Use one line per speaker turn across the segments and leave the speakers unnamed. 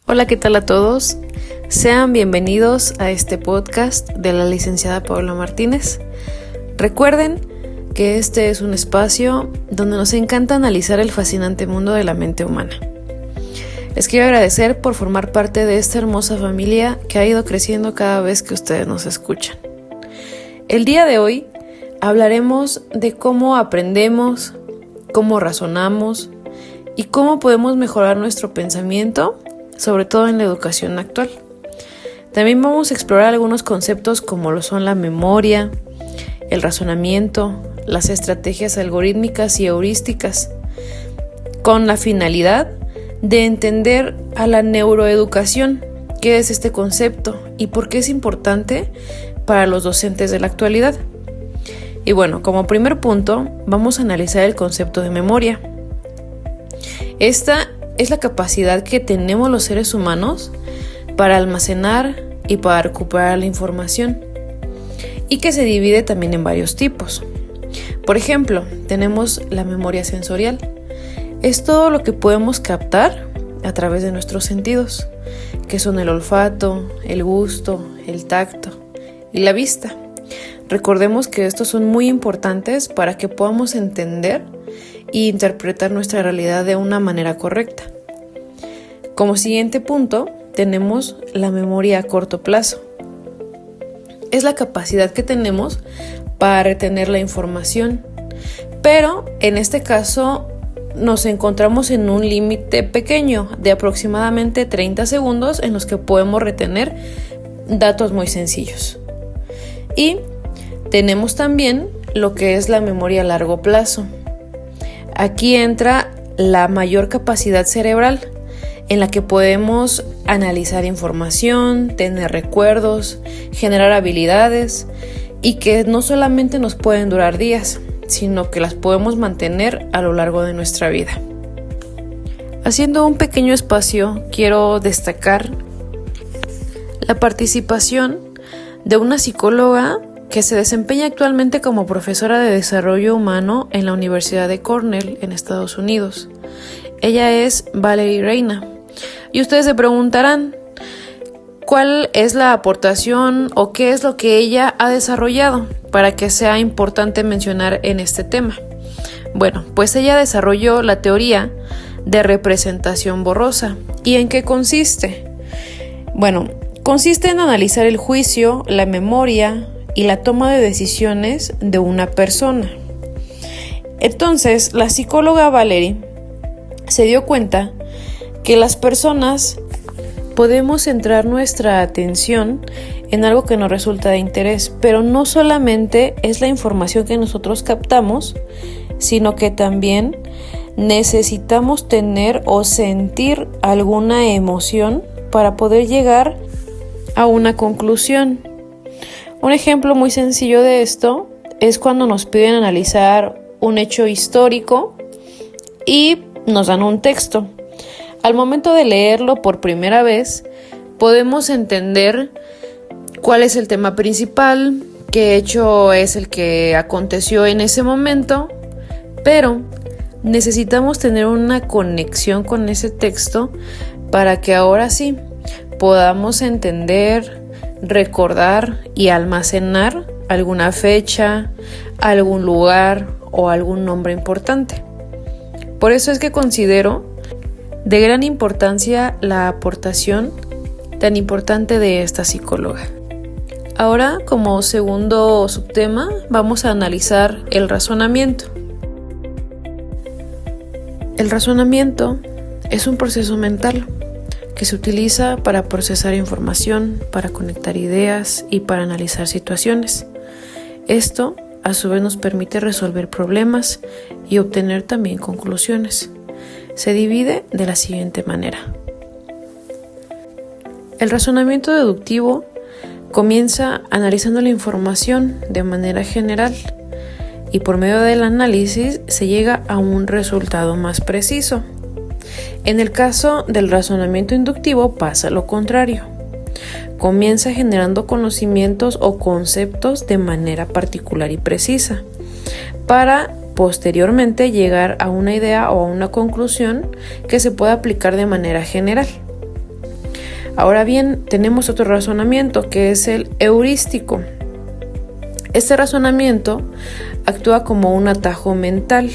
Hola, ¿qué tal a todos? Sean bienvenidos a este podcast de la licenciada Paula Martínez. Recuerden que este es un espacio donde nos encanta analizar el fascinante mundo de la mente humana. Les quiero agradecer por formar parte de esta hermosa familia que ha ido creciendo cada vez que ustedes nos escuchan. El día de hoy hablaremos de cómo aprendemos, cómo razonamos y cómo podemos mejorar nuestro pensamiento, sobre todo en la educación actual. También vamos a explorar algunos conceptos como lo son la memoria, el razonamiento, las estrategias algorítmicas y heurísticas, con la finalidad de entender a la neuroeducación, qué es este concepto y por qué es importante para los docentes de la actualidad. Y bueno, como primer punto, vamos a analizar el concepto de memoria. Esta es la capacidad que tenemos los seres humanos para almacenar y para recuperar la información, y que se divide también en varios tipos. Por ejemplo, tenemos la memoria sensorial. Es todo lo que podemos captar a través de nuestros sentidos, que son el olfato, el gusto, el tacto y la vista. Recordemos que estos son muy importantes para que podamos entender e interpretar nuestra realidad de una manera correcta. Como siguiente punto, tenemos la memoria a corto plazo. Es la capacidad que tenemos para retener la información, pero en este caso nos encontramos en un límite pequeño de aproximadamente 30 segundos en los que podemos retener datos muy sencillos. Y tenemos también lo que es la memoria a largo plazo. Aquí entra la mayor capacidad cerebral, en la que podemos analizar información, tener recuerdos, generar habilidades, y que no solamente nos pueden durar días, sino que las podemos mantener a lo largo de nuestra vida. Haciendo un pequeño espacio, quiero destacar la participación de una psicóloga que se desempeña actualmente como profesora de desarrollo humano en la Universidad de Cornell en Estados Unidos. Ella es Valerie Reina. Y ustedes se preguntarán, ¿cuál es la aportación o qué es lo que ella ha desarrollado para que sea importante mencionar en este tema? Bueno, pues ella desarrolló la teoría de representación borrosa. ¿Y en qué consiste? Bueno, consiste en analizar el juicio, la memoria y la toma de decisiones de una persona. Entonces, la psicóloga Valerie se dio cuenta que las personas podemos centrar nuestra atención en algo que nos resulta de interés, pero no solamente es la información que nosotros captamos, sino que también necesitamos tener o sentir alguna emoción para poder llegar a una conclusión. Un ejemplo muy sencillo de esto es cuando nos piden analizar un hecho histórico y nos dan un texto. Al momento de leerlo por primera vez, podemos entender cuál es el tema principal, qué hecho es el que aconteció en ese momento, pero necesitamos tener una conexión con ese texto para que ahora sí podamos entender, recordar y almacenar alguna fecha, algún lugar o algún nombre importante. Por eso es que considero de gran importancia la aportación tan importante de esta psicóloga. Ahora, como segundo subtema, vamos a analizar el razonamiento. El razonamiento es un proceso mental que se utiliza para procesar información, para conectar ideas y para analizar situaciones. Esto, a su vez, nos permite resolver problemas y obtener también conclusiones. Se divide de la siguiente manera. El razonamiento deductivo comienza analizando la información de manera general y por medio del análisis se llega a un resultado más preciso. En el caso del razonamiento inductivo pasa lo contrario. comienza generando conocimientos o conceptos de manera particular y precisa, para posteriormente llegar a una idea o a una conclusión que se pueda aplicar de manera general. Ahora bien, tenemos otro razonamiento que es el heurístico. Este razonamiento actúa como un atajo mental,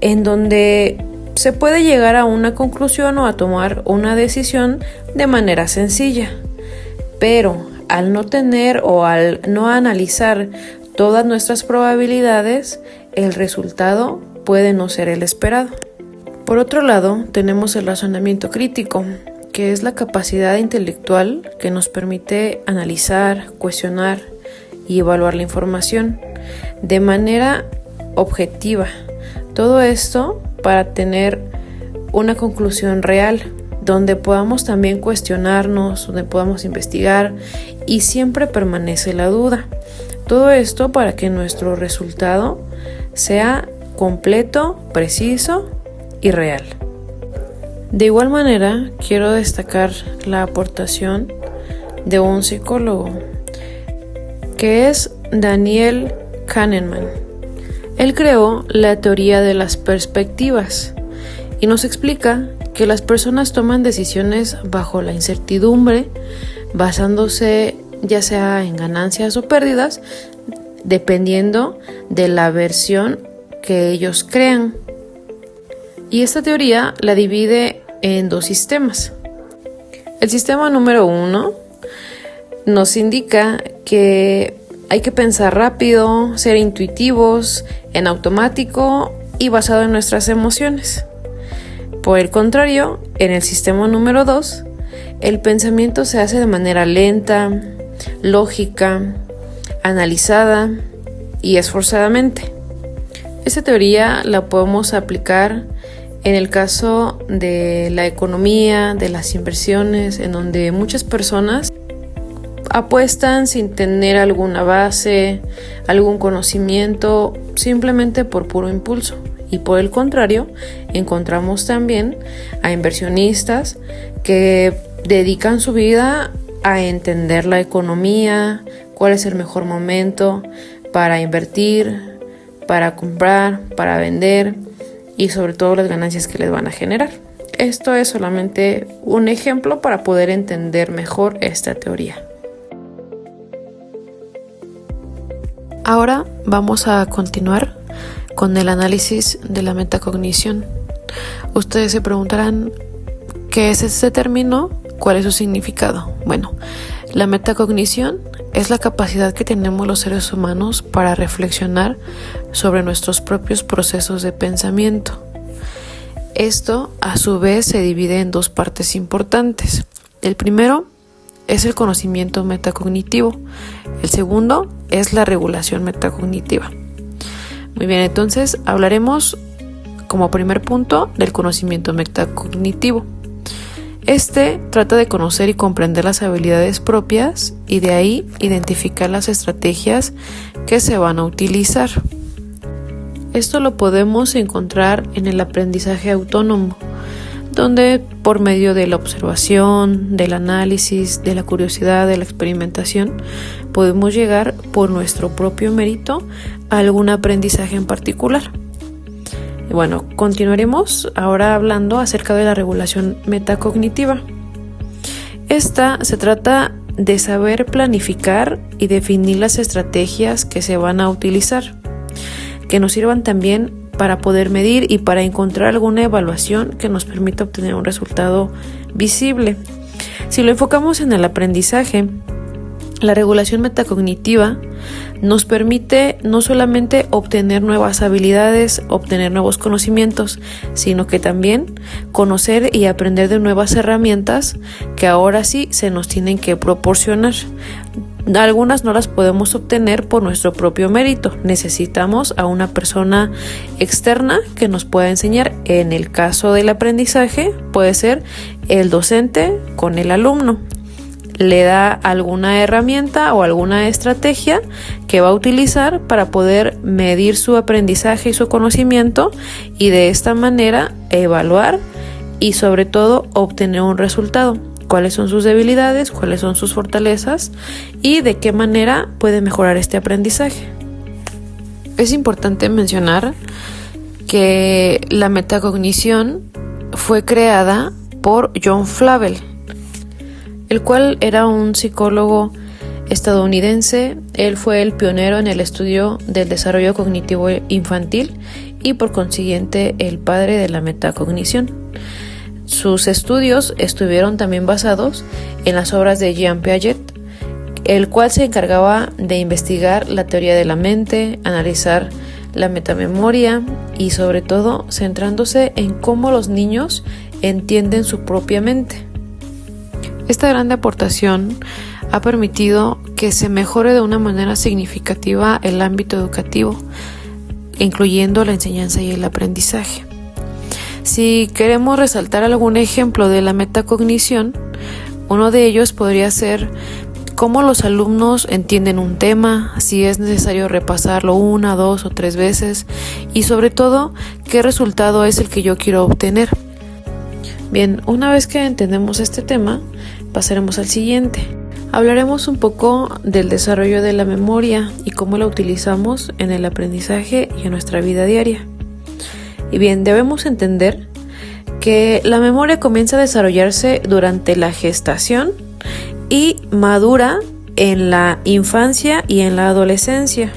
en donde se puede llegar a una conclusión o a tomar una decisión de manera sencilla, pero al no tener o al no analizar todas nuestras probabilidades, el resultado puede no ser el esperado. Por otro lado, tenemos el razonamiento crítico, que es la capacidad intelectual que nos permite analizar, cuestionar y evaluar la información de manera objetiva. Todo esto para tener una conclusión real, donde podamos también cuestionarnos, donde podamos investigar y siempre permanece la duda. Todo esto para que nuestro resultado sea completo, preciso y real. De igual manera, quiero destacar la aportación de un psicólogo, que es Daniel Kahneman. Él creó la teoría de las perspectivas y nos explica que las personas toman decisiones bajo la incertidumbre, basándose ya sea en ganancias o pérdidas, dependiendo de la versión que ellos crean. Y esta teoría la divide en dos sistemas. El sistema número 1 nos indica que hay que pensar rápido, ser intuitivos, en automático y basado en nuestras emociones. Por el contrario, en el sistema número 2, el pensamiento se hace de manera lenta, lógica, analizada y esforzadamente. Esta teoría la podemos aplicar en el caso de la economía, de las inversiones, en donde muchas personas apuestan sin tener alguna base, algún conocimiento, simplemente por puro impulso. Y por el contrario, encontramos también a inversionistas que dedican su vida a entender la economía, cuál es el mejor momento para invertir, para comprar, para vender y sobre todo las ganancias que les van a generar. Esto es solamente un ejemplo para poder entender mejor esta teoría. Ahora vamos a continuar con el análisis de la metacognición. Ustedes se preguntarán, ¿qué es este término? ¿Cuál es su significado? Bueno, la metacognición es la capacidad que tenemos los seres humanos para reflexionar sobre nuestros propios procesos de pensamiento. Esto, a su vez, se divide en dos partes importantes. El primero es el conocimiento metacognitivo. El segundo es la regulación metacognitiva. Muy bien, entonces hablaremos como primer punto del conocimiento metacognitivo. Este trata de conocer y comprender las habilidades propias y de ahí identificar las estrategias que se van a utilizar. Esto lo podemos encontrar en el aprendizaje autónomo, donde por medio de la observación, del análisis, de la curiosidad, de la experimentación, podemos llegar por nuestro propio mérito a algún aprendizaje en particular. Y bueno, continuaremos ahora hablando acerca de la regulación metacognitiva. Esta se trata de saber planificar y definir las estrategias que se van a utilizar, que nos sirvan también para poder medir y para encontrar alguna evaluación que nos permita obtener un resultado visible. Si lo enfocamos en el aprendizaje, la regulación metacognitiva nos permite no solamente obtener nuevas habilidades, obtener nuevos conocimientos, sino que también conocer y aprender de nuevas herramientas que ahora sí se nos tienen que proporcionar. Algunas no las podemos obtener por nuestro propio mérito. Necesitamos a una persona externa que nos pueda enseñar. En el caso del aprendizaje, puede ser el docente con el alumno. Le da alguna herramienta o alguna estrategia que va a utilizar para poder medir su aprendizaje y su conocimiento y de esta manera evaluar y sobre todo obtener un resultado. cuáles son sus debilidades, cuáles son sus fortalezas y de qué manera puede mejorar este aprendizaje. Es importante mencionar que la metacognición fue creada por John Flavel, el cual era un psicólogo estadounidense. Él fue el pionero en el estudio del desarrollo cognitivo infantil y por consiguiente el padre de la metacognición. Sus estudios estuvieron también basados en las obras de Jean Piaget, el cual se encargaba de investigar la teoría de la mente, analizar la metamemoria y sobre todo centrándose en cómo los niños entienden su propia mente. Esta grande aportación ha permitido que se mejore de una manera significativa el ámbito educativo, incluyendo la enseñanza y el aprendizaje. Si queremos resaltar algún ejemplo de la metacognición, uno de ellos podría ser cómo los alumnos entienden un tema, si es necesario repasarlo 1, 2 o 3 veces y sobre todo qué resultado es el que yo quiero obtener. Bien, una vez que entendemos este tema, pasaremos al siguiente. Hablaremos un poco del desarrollo de la memoria y cómo la utilizamos en el aprendizaje y en nuestra vida diaria. Y bien, debemos entender que la memoria comienza a desarrollarse durante la gestación y madura en la infancia y en la adolescencia.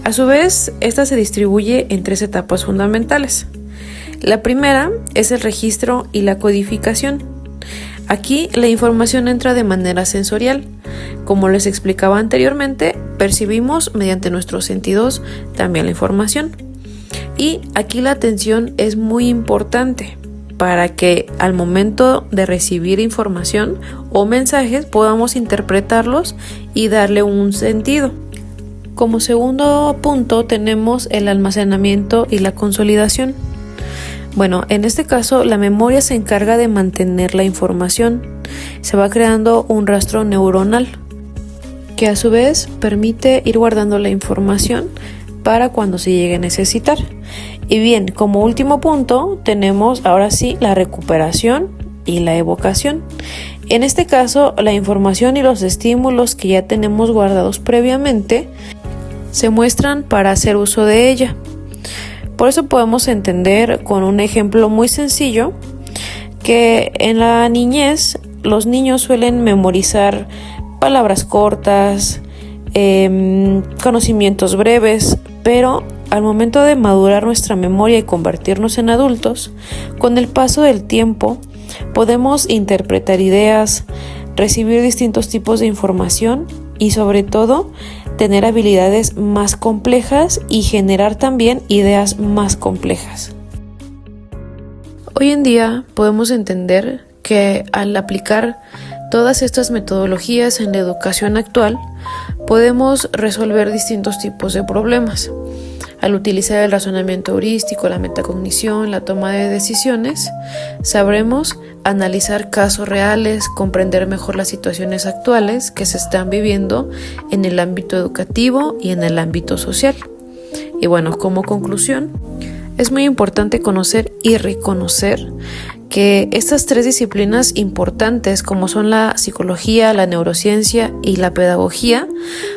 A su vez, esta se distribuye en 3 etapas fundamentales. La primera es el registro y la codificación. Aquí la información entra de manera sensorial. Como les explicaba anteriormente, percibimos mediante nuestros sentidos también la información. Y aquí la atención es muy importante para que al momento de recibir información o mensajes podamos interpretarlos y darle un sentido. Como segundo punto tenemos el almacenamiento y la consolidación. Bueno, en este caso la memoria se encarga de mantener la información. Se va creando un rastro neuronal que a su vez permite ir guardando la información para cuando se llegue a necesitar. Y bien, como último punto tenemos ahora sí la recuperación y la evocación. En este caso, la información y los estímulos que ya tenemos guardados previamente se muestran para hacer uso de ella. Por eso podemos entender con un ejemplo muy sencillo que en la niñez los niños suelen memorizar palabras cortas, conocimientos breves, pero al momento de madurar nuestra memoria y convertirnos en adultos, con el paso del tiempo podemos interpretar ideas, recibir distintos tipos de información y sobre todo tener habilidades más complejas y generar también ideas más complejas. Hoy en día podemos entender que al aplicar todas estas metodologías en la educación actual, podemos resolver distintos tipos de problemas. Al utilizar el razonamiento heurístico, la metacognición, la toma de decisiones, sabremos analizar casos reales, comprender mejor las situaciones actuales que se están viviendo en el ámbito educativo y en el ámbito social. Y bueno, como conclusión, es muy importante conocer y reconocer que estas 3 disciplinas importantes, como son la psicología, la neurociencia y la pedagogía,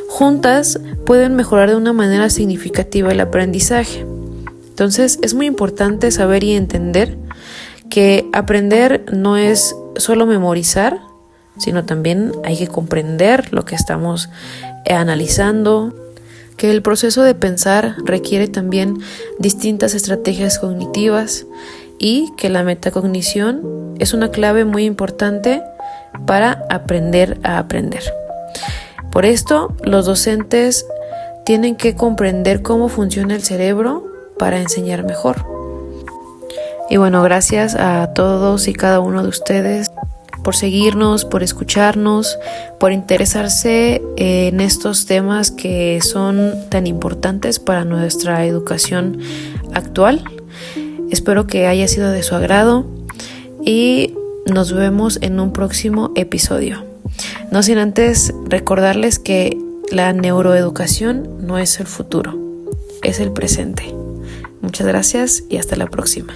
juntas pueden mejorar de una manera significativa el aprendizaje. Entonces, es muy importante saber y entender que aprender no es solo memorizar, sino también hay que comprender lo que estamos analizando, que el proceso de pensar requiere también distintas estrategias cognitivas y que la metacognición es una clave muy importante para aprender a aprender. Por esto, los docentes tienen que comprender cómo funciona el cerebro para enseñar mejor. Y bueno, gracias a todos y cada uno de ustedes por seguirnos, por escucharnos, por interesarse en estos temas que son tan importantes para nuestra educación actual. Espero que haya sido de su agrado y nos vemos en un próximo episodio. No sin antes recordarles que la neuroeducación no es el futuro, es el presente. Muchas gracias y hasta la próxima.